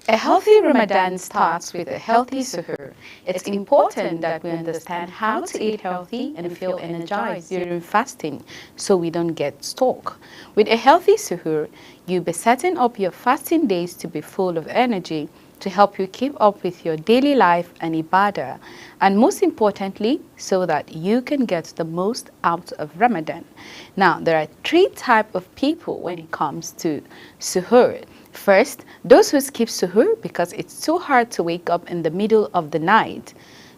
A healthy Ramadan starts with a healthy suhoor. It's important that we understand how to eat healthy and feel energized during fasting so we don't get stuck. With a healthy suhoor, you'll be setting up your fasting days to be full of energy to help you keep up with your daily life and ibadah, and most importantly, so that you can get the most out of Ramadan. Now, there are three types of people when it comes to suhoor. First, those who skip suhoor because it's too hard to wake up in the middle of the night.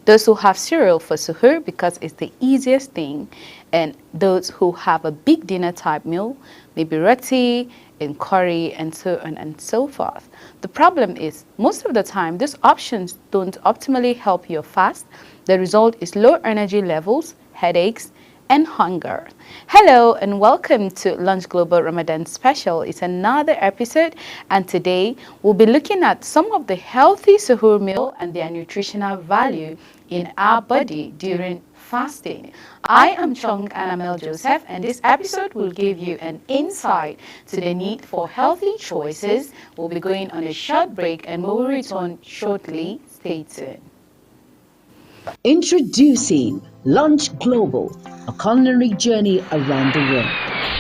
Those who have cereal for suhoor because it's the easiest thing. And those who have a big dinner type meal, maybe roti and curry and so on and so forth. The problem is, most of the time, these options don't optimally help your fast. The result is low energy levels, headaches, and hunger. Hello and welcome to Lunch Global Ramadan Special. It's another episode, and today we'll be looking at some of the healthy suhoor meal and their nutritional value in our body during fasting. I am Chong Annamel Joseph, and this episode will give you an insight to the need for healthy choices. We'll be going on a short break and we will return shortly. Stay tuned. Introducing Lunch Global, a culinary journey around the world.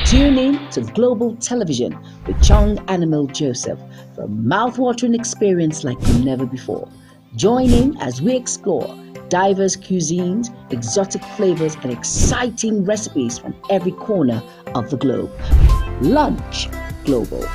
Tune in to Global Television with Chong Animal Joseph for a mouth-watering experience like never before. Join in as we explore diverse cuisines, exotic flavors, and exciting recipes from every corner of the globe. Lunch Global.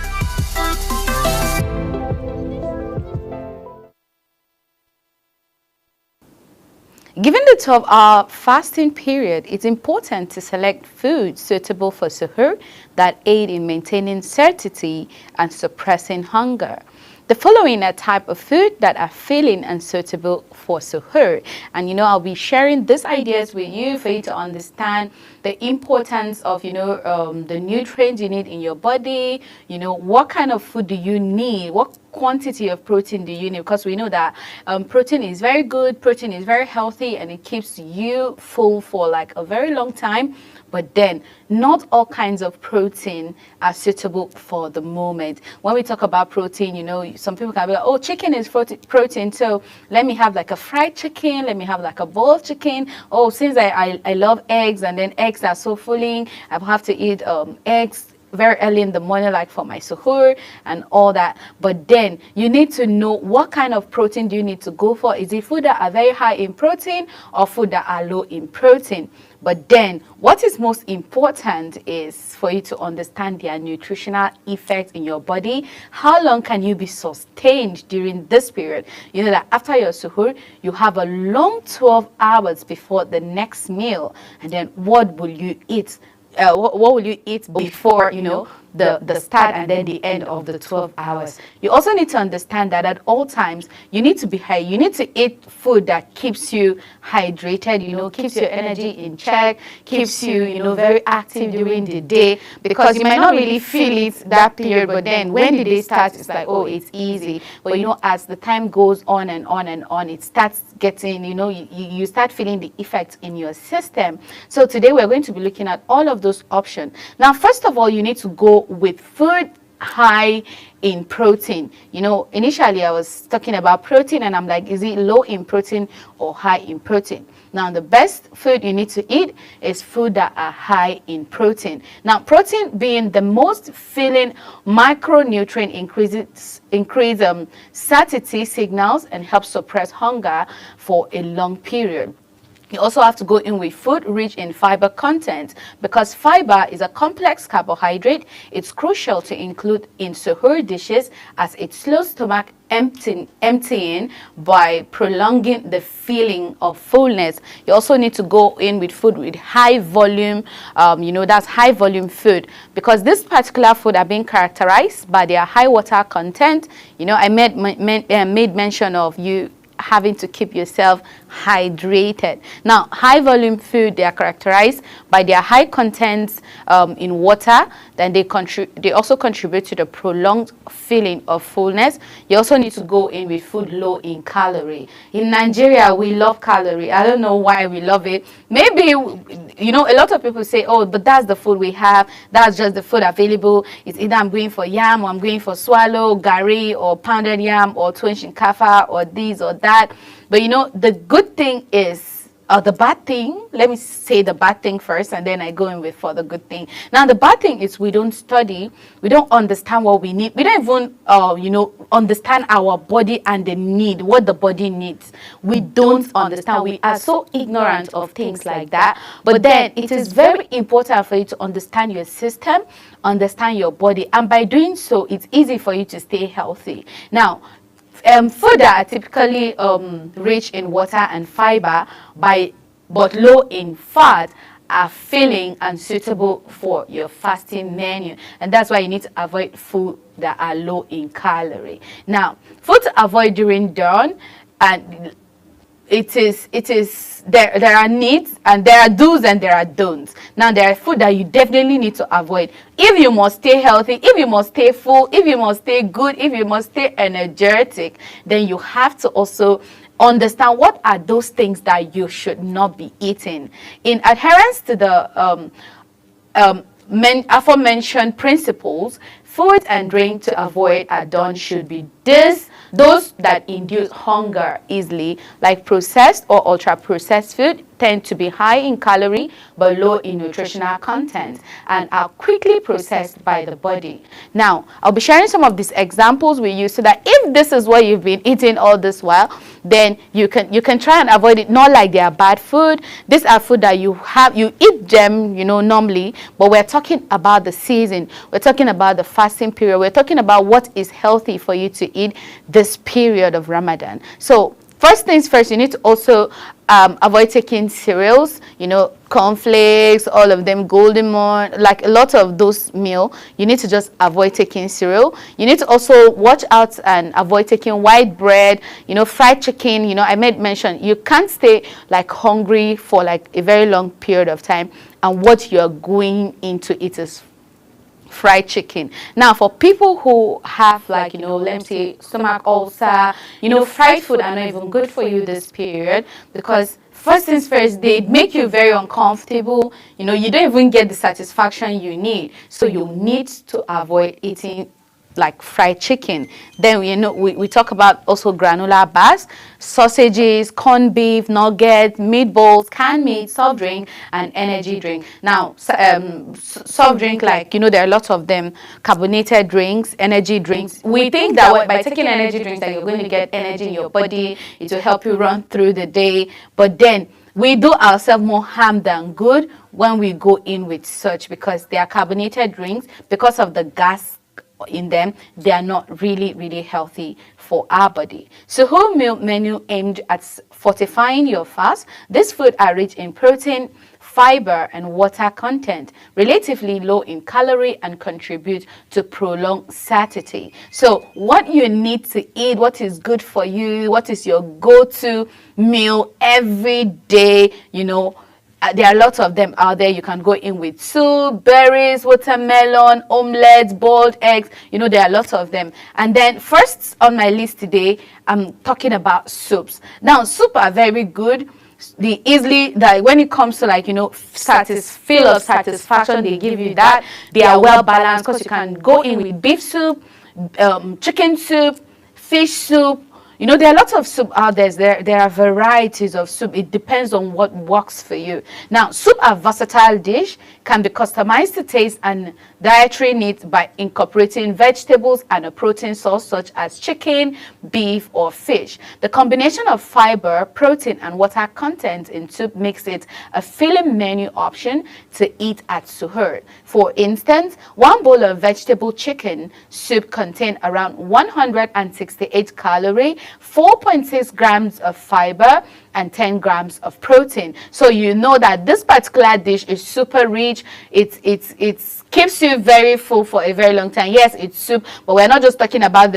Given the 12-hour fasting period, it's important to select foods suitable for suhoor that aid in maintaining satiety and suppressing hunger. The following are type of food that are filling and suitable for suhoor. And I'll be sharing these ideas with you for you to understand the importance of, the nutrients you need in your body. What kind of food do you need? What quantity of protein do you need? Because we know that protein is very good, protein is very healthy, and it keeps you full for like a very long time. But then not all kinds of protein are suitable for the moment. When we talk about protein, some people can be like, oh, chicken is protein, so let me have like a fried chicken, let me have like a boiled chicken. Oh, since I love eggs, and then eggs are so filling, I have to eat eggs very early in the morning, like for my suhoor and all that. But then you need to know what kind of protein do you need to go for. Is it food that are very high in protein or food that are low in protein? But then what is most important is for you to understand their nutritional effect in your body. How long can you be sustained during this period? You know that after your suhoor, you have a long 12 hours before the next meal. And then what will you eat? What will you eat before the start and then the end of the 12 hours? You also need to understand that at all times you need to be high. You need to eat food that keeps you hydrated, keeps your energy in check, keeps you very active during the day, because you might not really feel it that period, but then when the day starts, it's like, oh, it's easy. But as the time goes on and on and on, it starts getting, you start feeling the effects in your system. So today we're going to be looking at all of those options. Now, first of all, you need to go with food high in protein. Initially I was talking about protein and I'm like, is it low in protein or high in protein? Now, the best food you need to eat is food that are high in protein. Now, protein being the most filling micronutrient increase satiety signals and helps suppress hunger for a long period. You also have to go in with food rich in fiber content, because fiber is a complex carbohydrate. It's crucial to include in suhoor dishes as it slows stomach emptying by prolonging the feeling of fullness. You also need to go in with food with high volume, that's high volume food, because this particular food are being characterized by their high water content. I made mention of you having to keep yourself hydrated. Now, high volume food, they are characterized by their high contents in water. Then they also contribute to the prolonged feeling of fullness. You also need to go in with food low in calorie. In Nigeria, we love calorie. I don't know why we love it. Maybe you know, a lot of people say, oh, but that's the food we have. That's just the food available. It's either I'm going for yam or I'm going for swallow, gari or pounded yam or tuwon shinkafa or this or that. But you know, the good thing is, the bad thing, let me say the bad thing first and then I go in with for the good thing. Now, the bad thing is we don't study, we don't understand what we need. We don't even, you know, understand our body and the need, what the body needs. We don't understand. We are so ignorant of things like that. But then it is very important for you to understand your system, understand your body. And by doing so, it's easy for you to stay healthy. Now, food that are typically rich in water and fiber but low in fat are filling and suitable for your fasting menu, and that's why you need to avoid food that are low in calorie. Now, food to avoid during dawn, and it is there are needs and there are do's and there are don'ts. Now, there are food that you definitely need to avoid if you must stay healthy, if you must stay full, if you must stay good, if you must stay energetic. Then you have to also understand what are those things that you should not be eating in adherence to the aforementioned principles. Food and drink to avoid at dawn should be those that induce hunger easily, like processed or ultra-processed food tend to be high in calorie but low in nutritional content and are quickly processed by the body. Now, I'll be sharing some of these examples we use so that if this is what you've been eating all this while, then you can try and avoid it. Not like they are bad food. These are food that you eat them, you know, normally, but we're talking about the season. We're talking about the fasting period. We're talking about what is healthy for you to eat this period of Ramadan. So first things first, you need to also avoid taking cereals, you know, cornflakes, all of them, Golden Morn, like a lot of those meal. You need to just avoid taking cereal. You need to also watch out and avoid taking white bread, you know, fried chicken. You know, I made mention, you can't stay like hungry for like a very long period of time, and what you're going into it is fried chicken. Now, for people who have like, you know, let me say stomach ulcer, you know, fried food are not even good for you this period, because first things first, they make you very uncomfortable. You know, you don't even get the satisfaction you need. So you need to avoid eating like fried chicken. Then we talk about also granola bars, sausages, corned beef, nuggets, meatballs, canned meat, soft drink, and energy drink. Now, soft drink, like, you know, there are lots of them, carbonated drinks, energy drinks. We think that by taking energy drinks that you're going to get energy in your body, it will help you run through the day. But then we do ourselves more harm than good when we go in with such, because they are carbonated drinks. Because of the gas in them, they are not really healthy for our body. So whole meal menu aimed at fortifying your fast. These food are rich in protein, fiber, and water content, relatively low in calorie, and contribute to prolonged satiety. So what you need to eat, what is good for you, what is your go-to meal every day, you know, there are lots of them out there. You can go in with soup, berries, watermelon, omelets, boiled eggs. You know, there are lots of them. And then first on my list today, I'm talking about soups. Now, soup are very good. That when it comes to, like, you know, feel of satisfaction, they give you that. They are well balanced, because you can go in with beef soup, chicken soup, fish soup. You know, there are lots of soup out there. There are varieties of soup. It depends on what works for you. Now, soup are versatile dish, can be customized to taste and dietary needs by incorporating vegetables and a protein source such as chicken, beef, or fish. The combination of fiber, protein, and water content in soup makes it a filling menu option to eat at suhoor. For instance, one bowl of vegetable chicken soup contains around 168 calories, 4.6 grams of fiber, and 10 grams of protein. So you know that this particular dish is super rich. It keeps you very full for a very long time. Yes, it's soup, but we're not just talking about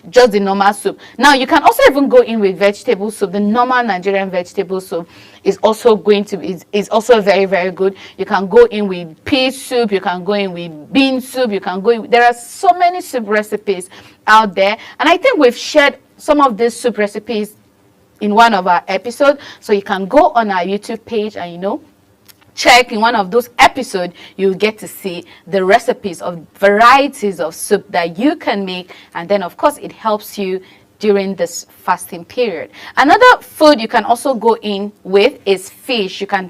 just the normal soup. Now, you can also even go in with vegetable soup. The normal Nigerian vegetable soup is also is also very good. You can go in with pea soup, you can go in with bean soup, you can go in. There are so many soup recipes out there, and I think we've shared some of these soup recipes in one of our episodes, so you can go on our YouTube page and, you know, check in one of those episodes, you get to see the recipes of varieties of soup that you can make, and then of course it helps you during this fasting period. Another food you can also go in with is fish. You can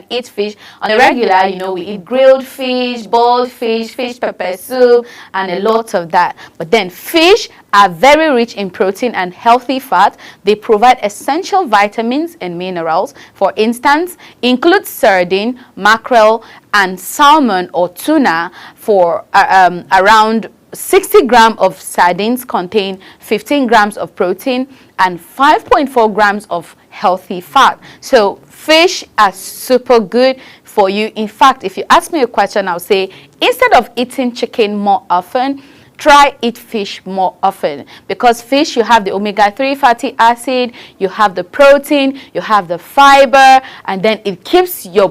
eat fish on a regular. We eat grilled fish, boiled fish, fish pepper soup, and a lot of that. But then fish are very rich in protein and healthy fat. They provide essential vitamins and minerals. For instance, include sardine, mackerel, and salmon or tuna. For around 60 grams of sardines contain 15 grams of protein and 5.4 grams of healthy fat. So fish are super good for you. In fact, if you ask me a question, I'll say instead of eating chicken more often, try eat fish more often, because fish, you have the omega-3 fatty acid, you have the protein, you have the fiber, and then it keeps you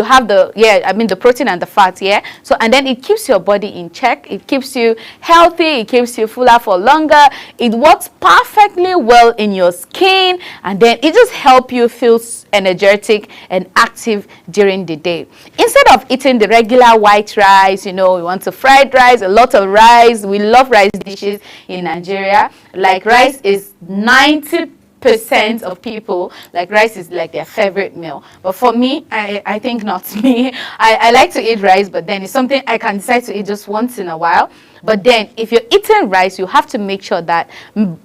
have the protein and the fat, so, and then it keeps your body in check, it keeps you healthy, it keeps you fuller for longer, it works perfectly well in your skin, and then it just helps you feel energetic and active during the day. Instead of eating the regular white rice, we want to fried rice, a lot of rice. We love rice dishes in Nigeria. Like rice is 90% of people, like rice is like their favorite meal. But for me, I think not me. I like to eat rice, but then it's something I can decide to eat just once in a while. But then if you're eating rice, you have to make sure that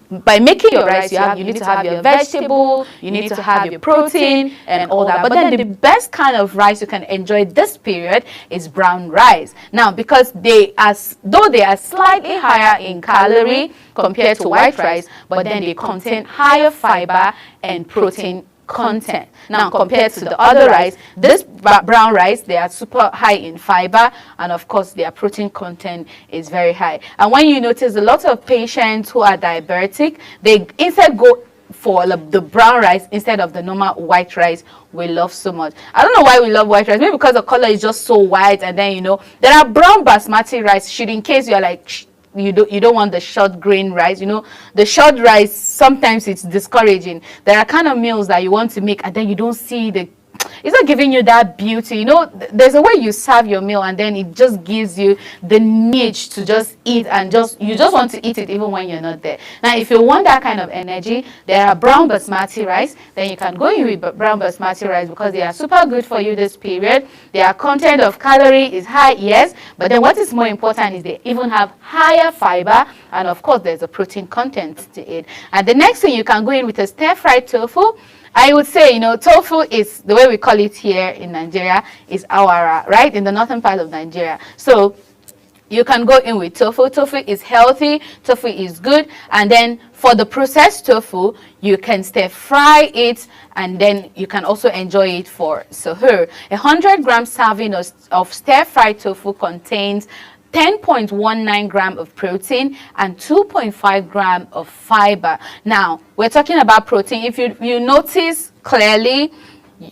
by making your rice, you need to have your vegetable, you need to have your protein and all that. But then the best kind of rice you can enjoy this period is brown rice. Now, because though they are slightly higher in calorie compared to white rice, but then they contain higher fiber and protein content. Now, compared to the other rice, this brown rice, they are super high in fiber, and of course their protein content is very high. And when you notice, a lot of patients who are diabetic, they instead go for the brown rice instead of the normal white rice we love so much. I don't know why we love white rice, maybe because the color is just so white, and then there are brown basmati rice, should in case you're like you don't want the short grain rice. The short rice, sometimes it's discouraging. There are kind of meals that you want to make, and then you don't see it's not giving you that beauty. There's a way you serve your meal, and then it just gives you the niche to just eat, and you just want to eat it even when you're not there. Now, if you want that kind of energy, there are brown basmati rice. Then you can go in with brown basmati rice, because they are super good for you this period. Their content of calorie is high, yes, but then what is more important is they even have higher fiber, and of course there's a protein content to it. And the next thing, you can go in with a stir-fried tofu. I would say, tofu is, the way we call it here in Nigeria, is awara, right? In the northern part of Nigeria. So you can go in with tofu. Tofu is healthy, tofu is good. And then for the processed tofu, you can stir fry it, and then you can also enjoy it for suhoor. 100-gram serving of stir-fried tofu contains 10.19 gram of protein and 2.5 gram of fiber. Now, we're talking about protein. If you notice clearly,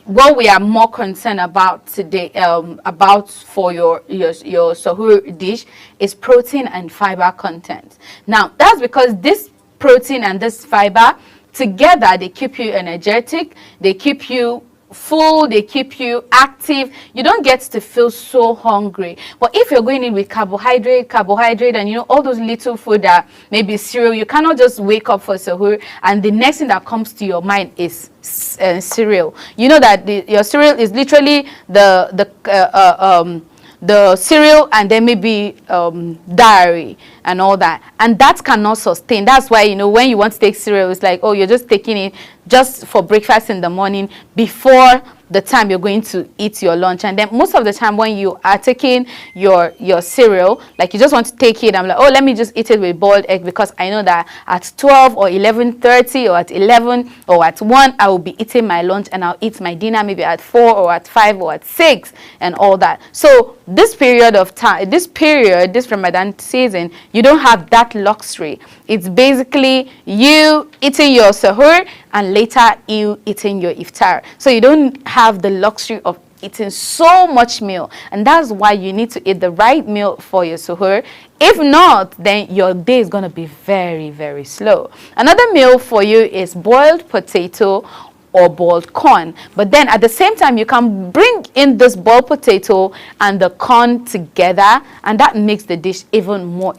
what we are more concerned about today, about for your suhoor dish, is protein and fiber content. Now, that's because this protein and this fiber together, they keep you energetic, they keep you full, they keep you active. You don't get to feel so hungry. But if you're going in with carbohydrate, and all those little food that maybe cereal, you cannot just wake up for suhoor and the next thing that comes to your mind is cereal. You know that your cereal is literally the cereal, and then maybe dairy and all that, and that cannot sustain. That's why when you want to take cereal, it's like, oh, you're just taking it just for breakfast in the morning before the time you're going to eat your lunch. And then most of the time when you are taking your cereal, like you just want to take it, I'm like, oh, let me just eat it with boiled egg, because I know that at 12 or 11:30 or at 11 or at 1 I will be eating my lunch, and I'll eat my dinner maybe at 4 or at 5 or at 6 and all that. So this period of time, this Ramadan season, you don't have that luxury. It's basically you eating your suhoor and later you eating your iftar. So you don't have the luxury of eating so much meal, and that's why you need to eat the right meal for your suhoor. If not, then your day is going to be very, very slow. Another meal for you is boiled potato or boiled corn. But then at the same time, you can bring in this boiled potato and the corn together, and that makes the dish even more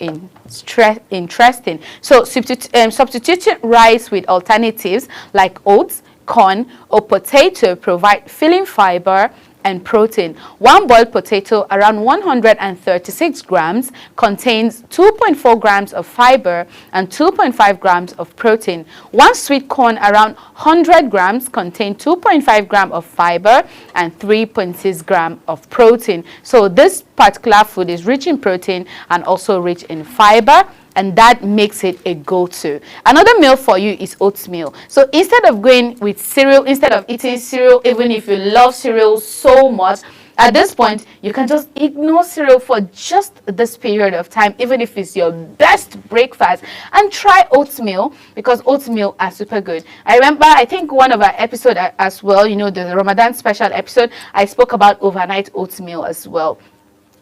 interesting. So substituting rice with alternatives like oats, corn, or potato provide filling fiber and protein. One boiled potato, around 136 grams, contains 2.4 grams of fiber and 2.5 grams of protein. One sweet corn, around 100 grams, contains 2.5 grams of fiber and 3.6 grams of protein. So this particular food is rich in protein and also rich in fiber, and that makes it a go-to. Another meal for you is oatmeal. So instead of going with cereal, instead of eating cereal, even if you love cereal so much, at this point, you can just ignore cereal for just this period of time, even if it's your best breakfast, and try oatmeal, because oatmeal are super good. I remember, I think one of our episodes as well, you know, the Ramadan special episode, I spoke about overnight oatmeal as well.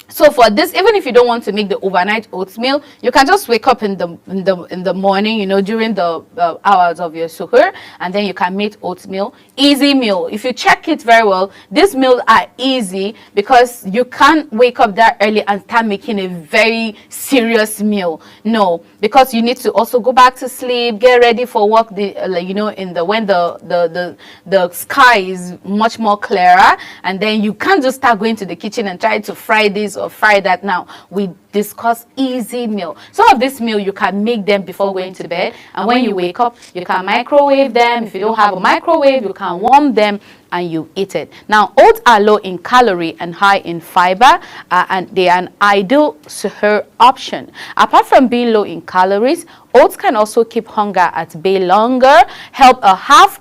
So for this, even if you don't want to make the overnight oatmeal, you can just wake up in the morning, you know, during the hours of your suhoor, and then you can make oatmeal. Easy meal. If you check it very well, these meals are easy because you can't wake up that early and start making a very serious meal. No, because you need to also go back to sleep, get ready for work. You know, when the sky is much more clearer, and then you can't just start going to the kitchen and try to fry this or fry that. Now we discuss easy meal. Some of this meal you can make them before going to bed, and when you wake up you can microwave them. If you don't have a microwave, you can warm them and you eat it. Now oats are low in calorie and high in fiber, and they are an ideal suhoor option. Apart from being low in calories, oats can also keep hunger at bay longer. Help a half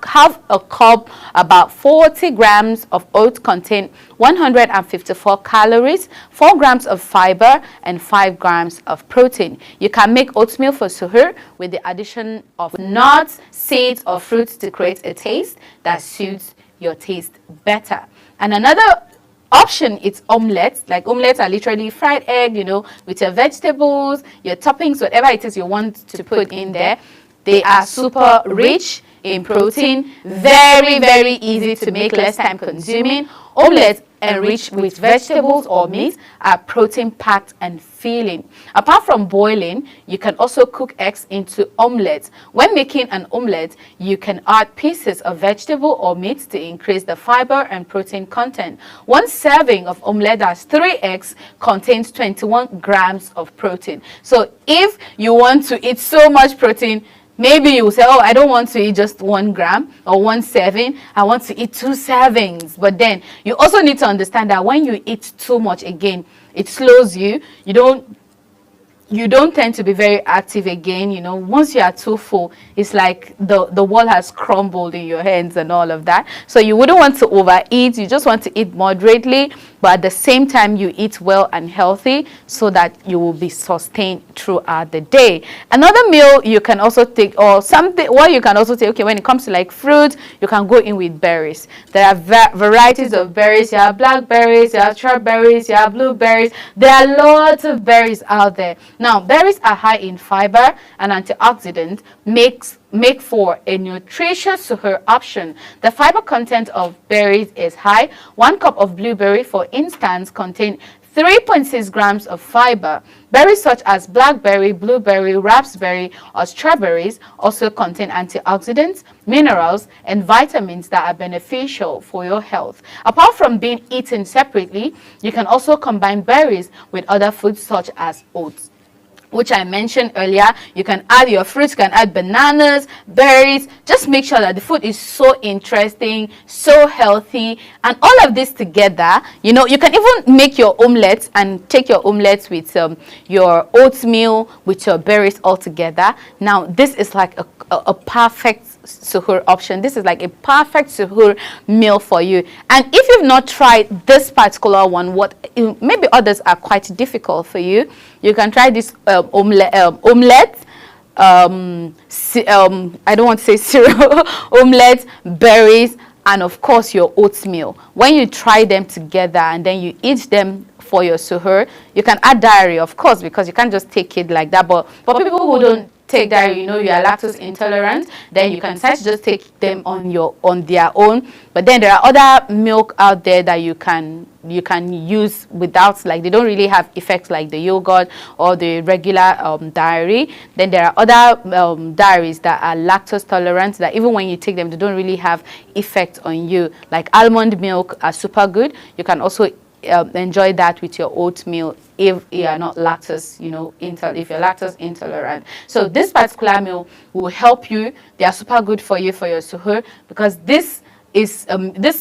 a cup, about 40 grams of oats contain 154 calories, 4 grams of fiber, and 5 grams of protein. You can make oatmeal for suhoor with the addition of nuts, seeds, or fruits to create a taste that suits your taste better. And another option is omelets. Like omelets are literally fried egg, you know, with your vegetables, your toppings, whatever it is you want to put in there. They are super rich in protein, very easy to make, less time consuming. Omelets enriched with vegetables or meat are protein packed and filling. Apart from boiling, you can also cook eggs into omelets. When making an omelet, you can add pieces of vegetable or meat to increase the fiber and protein content. One serving of omelet that's 3 eggs contains 21 grams of protein. So if you want to eat so much protein, maybe you say, oh, I don't want to eat just 1 gram or 1 serving. I want to eat 2 servings. But then you also need to understand that when you eat too much, again, it slows you. You don't tend to be very active again. You know, once you are too full, it's like the wall has crumbled in your hands and all of that. So you wouldn't want to overeat. You just want to eat moderately, but at the same time you eat well and healthy so that you will be sustained throughout the day. Another meal you can also take, or something what you can also take, okay, when it comes to like fruit, you can go in with berries. There are varieties of berries. You have blackberries, you have strawberries, you have blueberries. There are lots of berries out there. Now berries are high in fiber and antioxidants, make for a nutritious suhoor option. The fiber content of berries is high. 1 cup of blueberry, for instance, contains 3.6 grams of fiber. Berries such as blackberry, blueberry, raspberry, or strawberries also contain antioxidants, minerals, and vitamins that are beneficial for your health. Apart from being eaten separately, you can also combine berries with other foods such as oats, which I mentioned earlier. You can add your fruits, you can add bananas, berries. Just make sure that the food is so interesting, so healthy, and all of this together. You know, you can even make your omelets and take your omelets with your oatmeal, with your berries all together. Now this is like a perfect suhoor option. This is like a perfect suhoor meal for you. And if you've not tried this particular one, maybe others are quite difficult for you, you can try this omelette. I don't want to say cereal. Omelette, berries, and of course your oatmeal. When you try them together and then you eat them for your suhoor, you can add dairy, of course, because you can't just take it like that. But for people who don't take dairy, you know you are lactose intolerant, then you can decide to just take them on their own. But then there are other milk out there that you can use without, like, they don't really have effects like the yogurt or the regular dairy. Then there are other dairies that are lactose tolerant, that even when you take them, they don't really have effect on you. Like almond milk are super good. You can also enjoy that with your oatmeal if you are not lactose, if you're lactose intolerant. So this particular meal will help you. They are super good for you for your suhoor, because this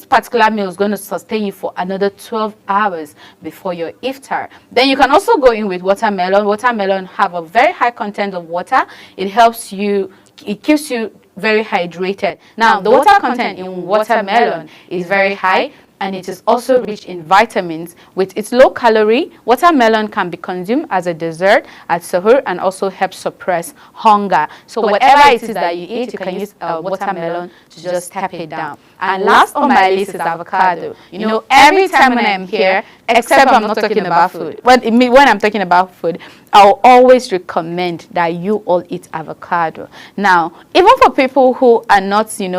particular meal is going to sustain you for another 12 hours before your iftar. Then you can also go in with watermelon. Watermelon have a very high content of water. It helps you, it keeps you very hydrated. Now, the water content in watermelon is very high, and it is also rich in vitamins. With its low calorie, watermelon can be consumed as a dessert at suhoor and also help suppress hunger. So whatever it is that you eat, you can use watermelon to just tap it down. And last on my list is avocado. Every time when I'm here, except I'm not talking about food, when I'm talking about food, I'll always recommend that you all eat avocado. Now, even for people who are not, they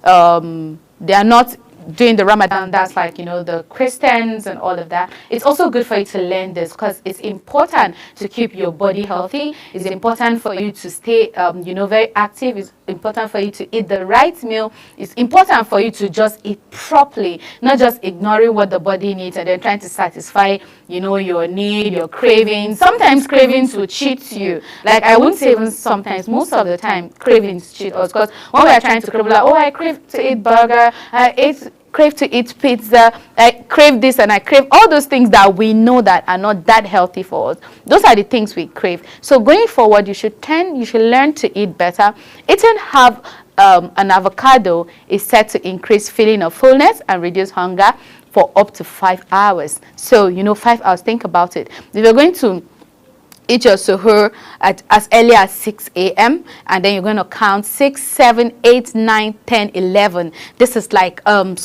are not doing the Ramadan, that's like, the Christians and all of that, it's also good for you to learn this, because it's important to keep your body healthy. It's important for you to stay, very active. It's important for you to eat the right meal. It's important for you to just eat properly, not just ignoring what the body needs and then trying to satisfy, your need, your cravings. Sometimes cravings will cheat you. Like, I wouldn't say even sometimes, most of the time, cravings cheat us, because when we're trying to crave, like, oh, I crave to eat burger, crave to eat pizza, I crave this and I crave all those things that we know that are not that healthy for us. Those are the things we crave. So going forward, you should learn to eat better. Eating an avocado is said to increase feeling of fullness and reduce hunger for up to 5 hours. So 5 hours, think about it. If you're going to eat your suhoor at as early as 6 a.m. and then you're going to count 6, 7, 8, 9, 10, 11. This is like 10.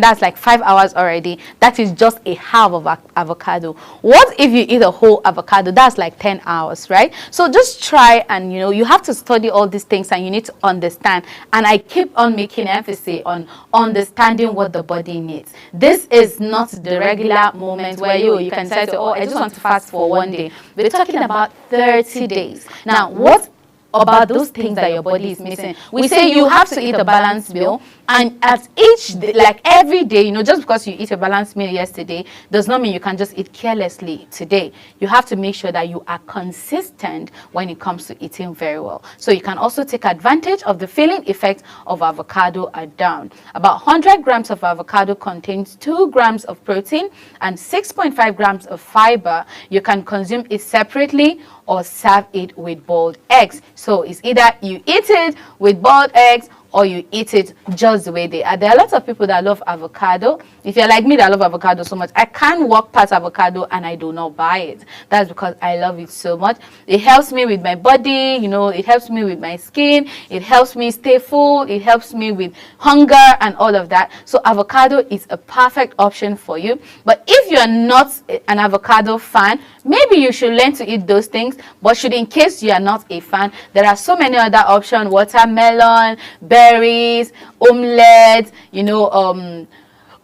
That's like 5 hours already. That is just a half of avocado. What if you eat a whole avocado? That's like 10 hours, right? So just try, and you have to study all these things, and you need to understand. And I keep on making emphasis on understanding what the body needs. This is not the regular moment where you can say, oh, I just want to fast for one day. We're talking about 30 days. Now, what about those things that your body is missing? We say you have to eat a balanced meal, and at each day, like every day, just because you eat a balanced meal yesterday does not mean you can just eat carelessly today. You have to make sure that you are consistent when it comes to eating very well. So you can also take advantage of the filling effect of avocado at dawn. About 100 grams of avocado contains 2 grams of protein and 6.5 grams of fiber. You can consume it separately or serve it with boiled eggs. So it's either you eat it with boiled eggs or you eat it just the way they are. There are lots of people that love avocado. If you're like me that love avocado so much, I can't walk past avocado and I do not buy it. That's because I love it so much. It helps me with my body, it helps me with my skin, it helps me stay full, it helps me with hunger and all of that. So avocado is a perfect option for you. But if you're not an avocado fan, maybe you should learn to eat those things. But in case you are not a fan, there are so many other options: watermelon, berries, omelette,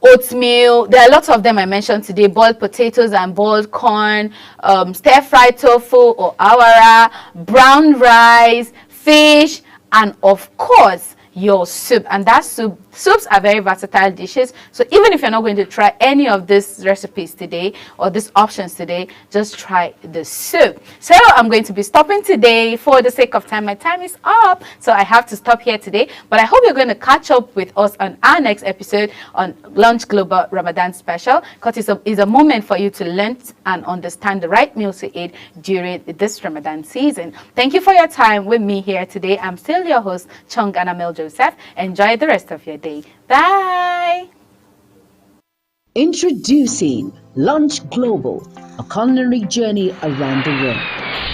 oatmeal. There are lots of them I mentioned today: boiled potatoes and boiled corn, stir-fried tofu or awara, brown rice, fish, and of course your soup. And that soups are very versatile dishes. So even if you're not going to try any of these recipes today or these options today, just try the soup. So I'm going to be stopping today for the sake of time. My time is up, so I have to stop here today. But I hope you're going to catch up with us on our next episode on Lunch Global Ramadan Special, because it's a moment for you to learn and understand the right meals to eat during this Ramadan season. Thank you for your time with me here today. I'm still your host, Chung Anamel Joseph. Enjoy the rest of your day. Bye. Introducing Lunch Global, a culinary journey around the world.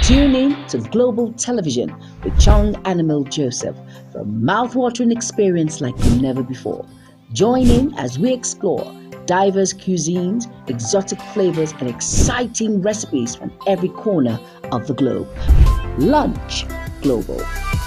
Tune in to Global Television with Chung Animal Joseph for a mouth-watering experience like never before. Join in as we explore diverse cuisines, exotic flavors, and exciting recipes from every corner of the globe. Lunch Global.